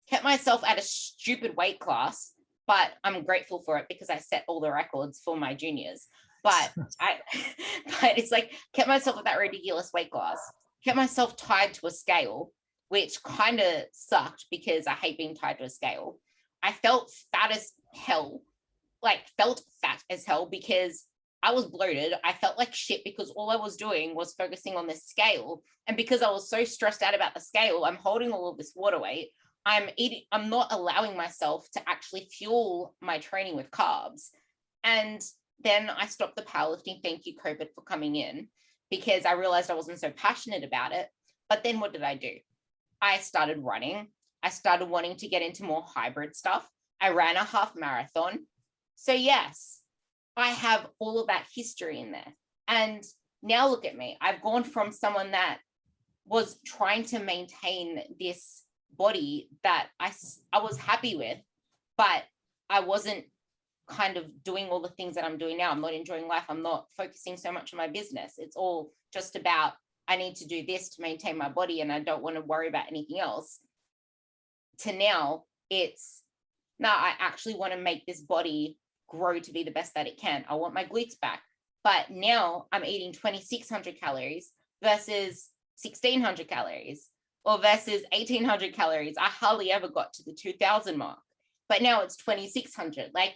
kept myself at a stupid weight class, but I'm grateful for it because I set all the records for my juniors. But but it's like, kept myself at that ridiculous weight class, kept myself tied to a scale, which kind of sucked because I hate being tied to a scale. I felt fat as hell, because I was bloated. I felt like shit because all I was doing was focusing on this scale. And because I was so stressed out about the scale, I'm holding all of this water weight. I'm not allowing myself to actually fuel my training with carbs. And then I stopped the powerlifting. Thank you, COVID, for coming in, because I realized I wasn't so passionate about it. But then what did I do? I started running. I started wanting to get into more hybrid stuff. I ran a half marathon. So yes, I have all of that history in there. And now look at me. I've gone from someone that was trying to maintain this body that I was happy with, but I wasn't kind of doing all the things that I'm doing now. I'm not enjoying life. I'm not focusing so much on my business. It's all just about, I need to do this to maintain my body and I don't want to worry about anything else. To now, it's, no, I actually want to make this body grow to be the best that it can. I want my glutes back. But now I'm eating 2,600 calories versus 1,600 calories, or versus 1,800 calories. I hardly ever got to the 2,000 mark, but now it's 2,600. Like,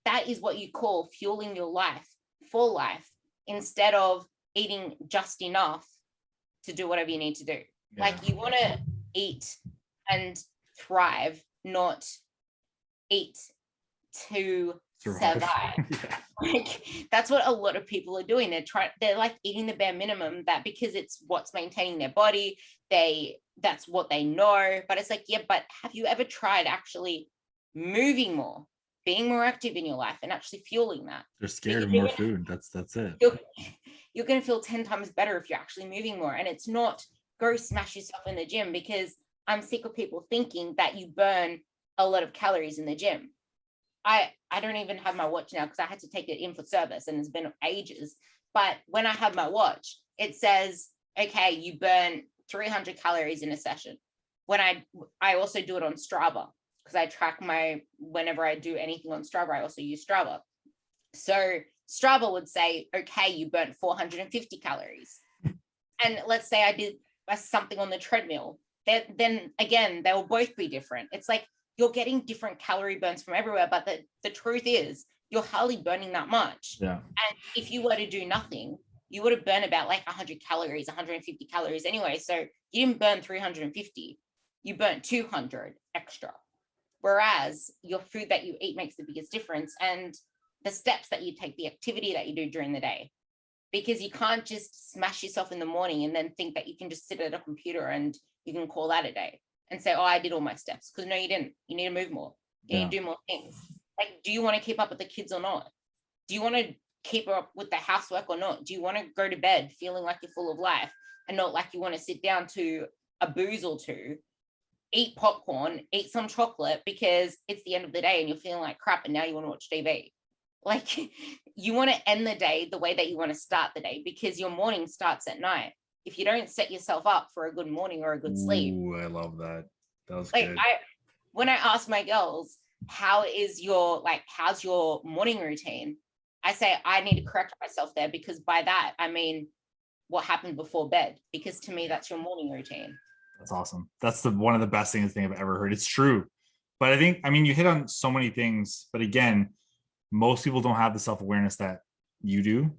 that is what you call fueling your life for life, instead of eating just enough to do whatever you need to do. Yeah. Like, you want to eat and thrive, not eat to survive. Yeah. Like, that's what a lot of people are doing. They're like eating the bare minimum, that because it's what's maintaining their body, that's what they know. But it's like, yeah, but have you ever tried actually moving more, being more active in your life, and actually fueling that? They're scared of more food. That's it. You're going to feel 10 times better if you're actually moving more. And it's not go smash yourself in the gym, because I'm sick of people thinking that you burn a lot of calories in the gym. I don't even have my watch now because I had to take it in for service and it's been ages. But when I have my watch, it says, okay, you burn 300 calories in a session. When I also do it on Strava, because I track whenever I do anything on Strava, I also use Strava. So Strava would say, okay, you burnt 450 calories. And let's say I did something on the treadmill. Then again, they will both be different. It's like, you're getting different calorie burns from everywhere, but the truth is you're hardly burning that much. Yeah. And if you were to do nothing, you would have burned about like 100 calories, 150 calories anyway. So you didn't burn 350, you burnt 200 extra. Whereas your food that you eat makes the biggest difference, and the steps that you take, the activity that you do during the day, because you can't just smash yourself in the morning and then think that you can just sit at a computer and you can call that a day and say, oh, I did all my steps. Because no, you didn't. You need to move more. You need to do more things. Like, do you want to keep up with the kids or not? Do you want to keep up with the housework or not? Do you want to go to bed feeling like you're full of life and not like you want to sit down to a booze or two, eat popcorn, eat some chocolate because it's the end of the day and you're feeling like crap and now you want to watch TV? Like, you want to end the day the way that you want to start the day, because your morning starts at night. If you don't set yourself up for a good morning or a good sleep. Ooh, I love that. That was like good. When I ask my girls, how's your morning routine? I say, I need to correct myself there, because by that, I mean, what happened before bed? Because to me, that's your morning routine. That's awesome. That's one of the best things I've ever heard. It's true. But I mean, you hit on so many things, but again, most people don't have the self-awareness that you do,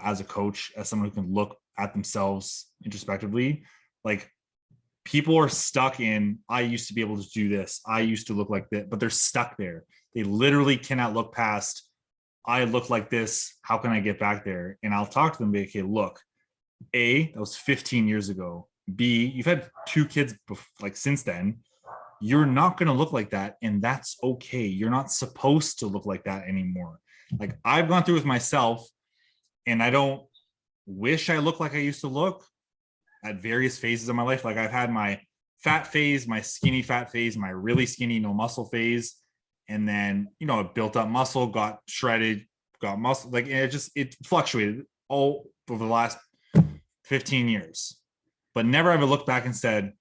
as a coach, as someone who can look at themselves introspectively. Like, people are stuck in, I used to be able to do this, I used to look like that, but they're stuck there. They literally cannot look past, I look like this, how can I get back there? And I'll talk to them, okay, look, A, that was 15 years ago. B, you've had 2 kids since then. you're not going to look like that. And that's okay. You're not supposed to look like that anymore. Like I've gone through with myself, and I don't wish I looked like I used to look at various phases of my life. Like I've had my fat phase, my skinny fat phase, my really skinny no muscle phase. And then, you know, it built up muscle, got shredded, got muscle. Like it fluctuated all over the last 15 years. But never ever looked back and said,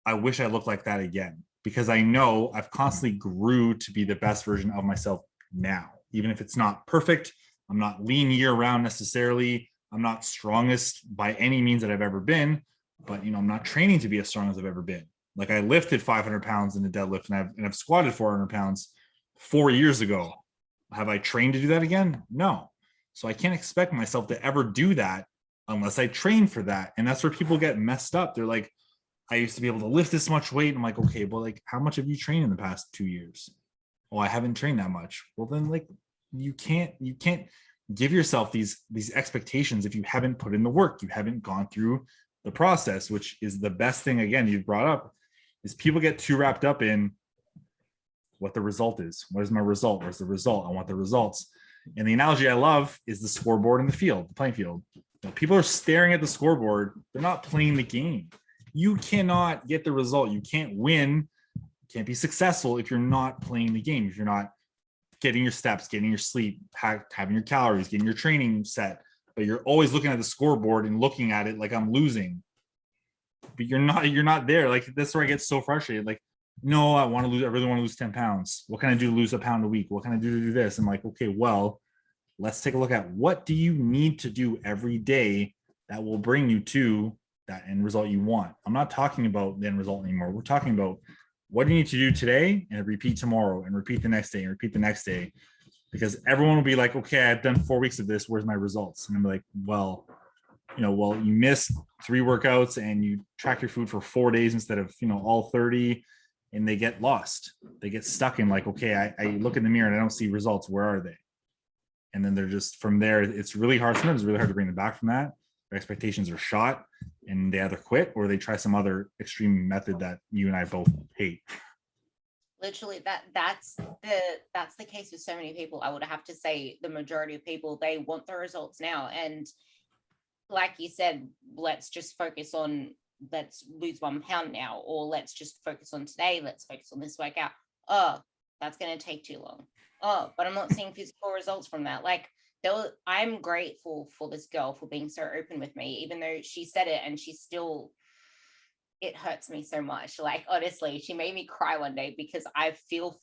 I wish I looked like that again, because I know I've constantly grew to be the best version of myself now. Even if it's not perfect, I'm not lean year round necessarily. I'm not strongest by any means that I've ever been, but you know, I'm not training to be as strong as I've ever been. Like I lifted 500 pounds in the deadlift, and I've squatted 400 pounds 4 years ago. Have I trained to do that again? No. So I can't expect myself to ever do that unless I train for that. And that's where people get messed up. They're like, I used to be able to lift this much weight. I'm like, okay, well, like, how much have you trained in the past 2 years? Oh, I haven't trained that much. Well, then, like, you can't give yourself these expectations if you haven't put in the work. You haven't gone through the process, which is the best thing. Again, you've brought up is people get too wrapped up in what the result is. What is my result? Where's the result? I want the results. And the analogy I love is the scoreboard in the field, the playing field. You know, people are staring at the scoreboard. They're not playing the game. You cannot get the result. You can't win. You can't be successful if you're not playing the game. If you're not getting your steps, getting your sleep, having your calories, getting your training set, but you're always looking at the scoreboard and looking at it like I'm losing. But you're not there. Like that's where I get so frustrated. Like, no, I really want to lose 10 pounds. What can I do to lose a pound a week? What can I do to do this? I'm like, okay, well, let's take a look at what do you need to do every day that will bring you to that end result you want. I'm not talking about the end result anymore. We're talking about what do you need to do today and repeat tomorrow and repeat the next day and repeat the next day, because everyone will be like, okay, I've done 4 weeks of this. Where's my results? And I'm like, well, you missed 3 workouts and you track your food for 4 days instead of, all 30, and they get lost. They get stuck in like, okay, I look in the mirror and I don't see results. Where are they? And then they're just from there. It's really hard. Sometimes it's really hard to bring them back from that. Their expectations are shot and they either quit or they try some other extreme method that you and I both hate. Literally, that's the case with so many people. I would have to say the majority of people, they want the results now. And like you said, let's just focus on, let's lose 1 pound now, or let's just focus on today. Let's focus on this workout. Oh, that's going to take too long. Oh, but I'm not seeing physical results from that. Like, I'm grateful for this girl for being so open with me, even though she said it and it hurts me so much. Like, honestly, she made me cry one day because I feel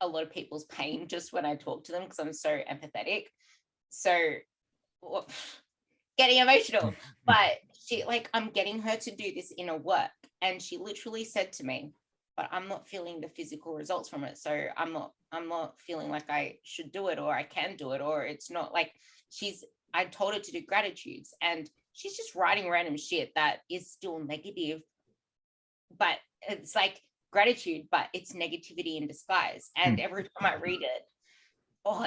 a lot of people's pain just when I talk to them because I'm so empathetic. So getting emotional, but I'm getting her to do this inner work. And she literally said to me, but I'm not feeling the physical results from it. So I'm not feeling like I should do it or I can do it, or it's not like I told her to do gratitudes and she's just writing random shit that is still negative, but it's like gratitude, but it's negativity in disguise. And every time I read it,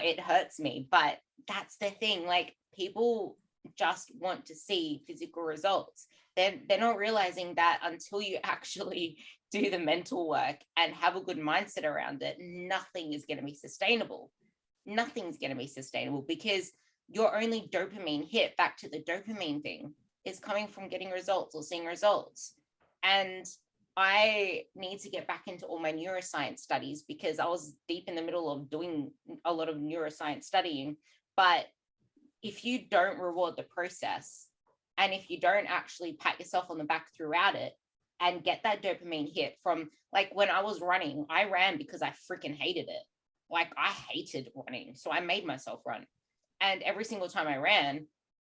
it hurts me. But that's the thing. Like, people just want to see physical results. They're not realizing that until you actually do the mental work and have a good mindset around it, nothing is going to be sustainable. Nothing's going to be sustainable because your only dopamine hit, back to the dopamine thing, is coming from getting results or seeing results. And I need to get back into all my neuroscience studies because I was deep in the middle of doing a lot of neuroscience studying. But if you don't reward the process, and if you don't actually pat yourself on the back throughout it and get that dopamine hit from, like, when I was running, I ran because I freaking hated it. Like, I hated running. So I made myself run. And every single time I ran,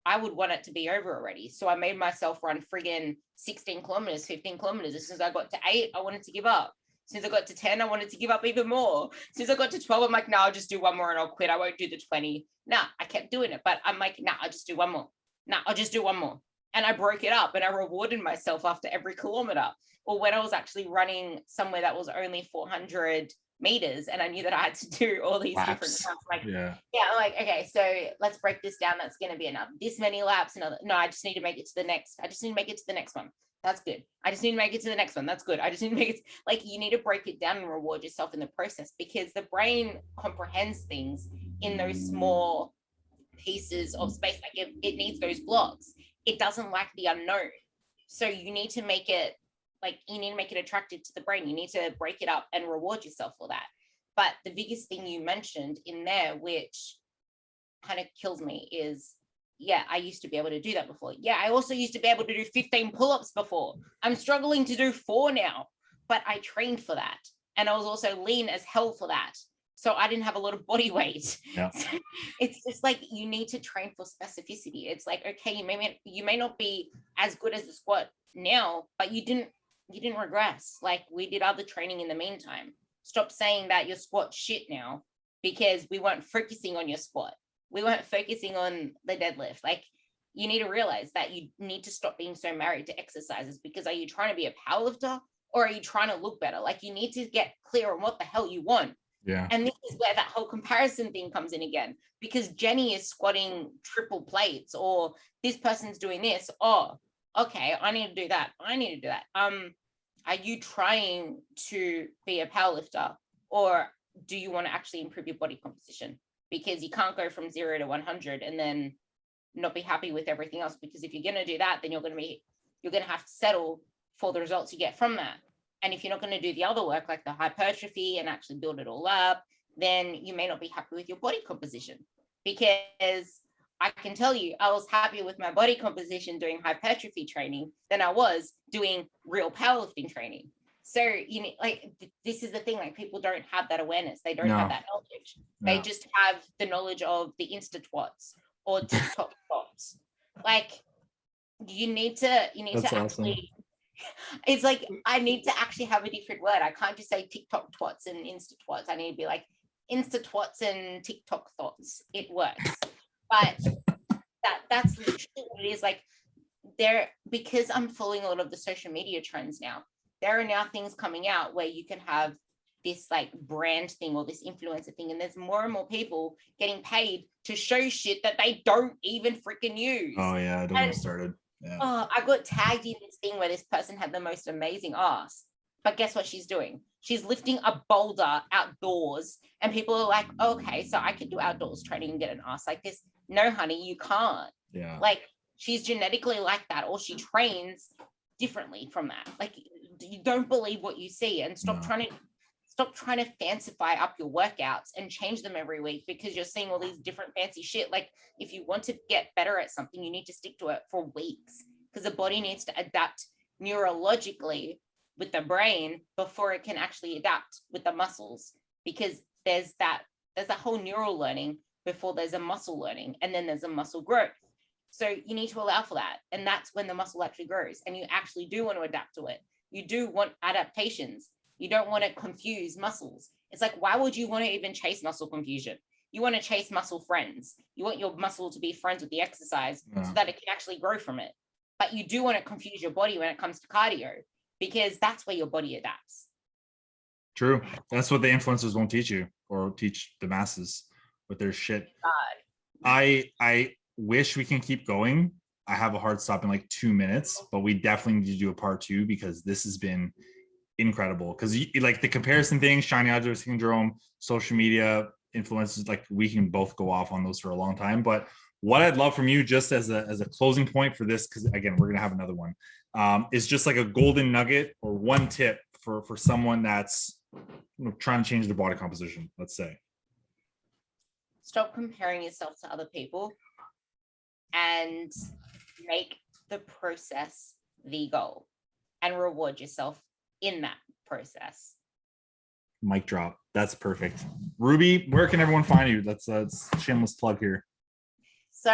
I would want it to be over already. So I made myself run friggin' 16 kilometers, 15 kilometers. As soon as I got to 8, I wanted to give up. As soon as I got to 10, I wanted to give up even more. As soon as I got to 12, I'm like, no, I'll just do one more and I'll quit. I won't do the 20. Nah, I kept doing it. But I'm like, nah, I'll just do one more. Nah, I'll just do one more. And I broke it up and I rewarded myself after every kilometer. Or when I was actually running somewhere that was only 400 meters and I knew that I had to do all these different stuff. Like, I'm like, okay, so let's break this down. That's going to be enough. This many laps. No, I just need to make it to the next. I just need to make it to the next one. That's good. I just need to make it to the next one. That's good. I just need to make it, like, you need to break it down and reward yourself in the process, because the brain comprehends things in those small pieces of space. Like it needs those blocks. It doesn't like the unknown. So you need to make it, like, you need to make it attractive to the brain. You need to break it up and reward yourself for that. But the biggest thing you mentioned in there, which kind of kills me, is, yeah, I used to be able to do that before. Yeah, I also used to be able to do 15 pull-ups before. I'm struggling to do 4 now, but I trained for that. And I was also lean as hell for that. So I didn't have a lot of body weight. Yeah. So it's just like, you need to train for specificity. It's like, okay, you may not be as good as the squat now, but you didn't regress. Like, we did other training in the meantime. Stop saying that your squat shit now because we weren't focusing on your squat. We weren't focusing on the deadlift. Like, you need to realize that you need to stop being so married to exercises, because are you trying to be a powerlifter or are you trying to look better? Like, you need to get clear on what the hell you want. Yeah. And this is where that whole comparison thing comes in again, because Jenny is squatting triple plates, or this person's doing this. Oh, okay, I need to do that. I need to do that. Are you trying to be a powerlifter, or do you want to actually improve your body composition? Because you can't go from 0 to 100 and then not be happy with everything else. Because if you're going to do that, then you're going to have to settle for the results you get from that. And if you're not going to do the other work, like the hypertrophy, and actually build it all up, then you may not be happy with your body composition. Because I can tell you, I was happier with my body composition doing hypertrophy training than I was doing real powerlifting training. So, you know, like, this is the thing, like, people don't have that awareness. They don't have that knowledge. They just have the knowledge of the Insta twats or TikTok twats. Like, you need to That's actually, awesome. it's like, I need to actually have a different word. I can't just say TikTok twats and Insta twats. I need to be like Insta twats and TikTok thoughts. It works. But that's literally what it is. Like, because I'm following a lot of the social media trends now, there are now things coming out where you can have this like brand thing or this influencer thing, and there's more and more people getting paid to show shit that they don't even freaking use. Oh yeah, don't get started. Yeah. Oh, I got tagged in this thing where this person had the most amazing ass, but guess what she's doing? She's lifting a boulder outdoors, and people are like, okay, so I could do outdoors training and get an ass like this. No, honey, you can't. Yeah. Like, she's genetically like that, or she trains differently from that. Like, you don't believe what you see, and stop trying to fancify up your workouts and change them every week because you're seeing all these different fancy shit. Like, if you want to get better at something, you need to stick to it for weeks, because the body needs to adapt neurologically with the brain before it can actually adapt with the muscles, because there's a whole neural learning before there's a muscle learning, and then there's a muscle growth. So you need to allow for that, and that's when the muscle actually grows, and you actually do want to adapt to it. You do want adaptations. You don't want to confuse muscles. It's like, why would you want to even chase muscle confusion? You want to chase muscle friends. You want your muscle to be friends with the exercise so that it can actually grow from it. But you do want to confuse your body when it comes to cardio, because that's where your body adapts. True. That's what the influencers won't teach you, or teach the masses with their shit. I wish we can keep going. I have a hard stop in like 2 minutes, but we definitely need to do a part 2, because this has been incredible. Because like the comparison thing, shiny object syndrome, social media influences, like we can both go off on those for a long time. But what I'd love from you, just as a closing point for this, because again, we're gonna have another one, is just like a golden nugget or one tip for someone that's trying to change their body composition, let's say. Stop comparing yourself to other people and make the process the goal, and reward yourself in that process. Mic drop. That's perfect. Ruby, where can everyone find you? That's a shameless plug here. So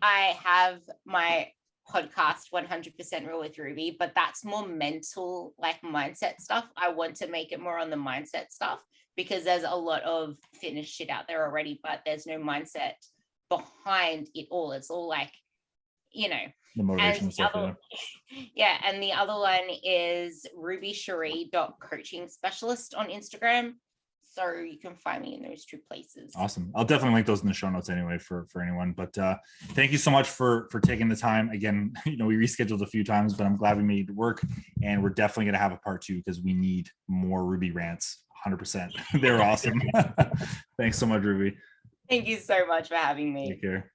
I have my podcast 100% Real with Ruby, but that's more mental, like mindset stuff. I want to make it more on the mindset stuff, because there's a lot of fitness shit out there already, but there's no mindset behind it all. It's all like, you know, the motivation stuff. Yeah. And the other one is rubycherie.coaching specialist on Instagram. So you can find me in those two places. Awesome. I'll definitely link those in the show notes anyway for anyone. But thank you so much for taking the time. Again, we rescheduled a few times, but I'm glad we made it work. And we're definitely going to have a part 2 because we need more Ruby rants. 100%. They were awesome. Thanks so much, Ruby. Thank you so much for having me. Take care.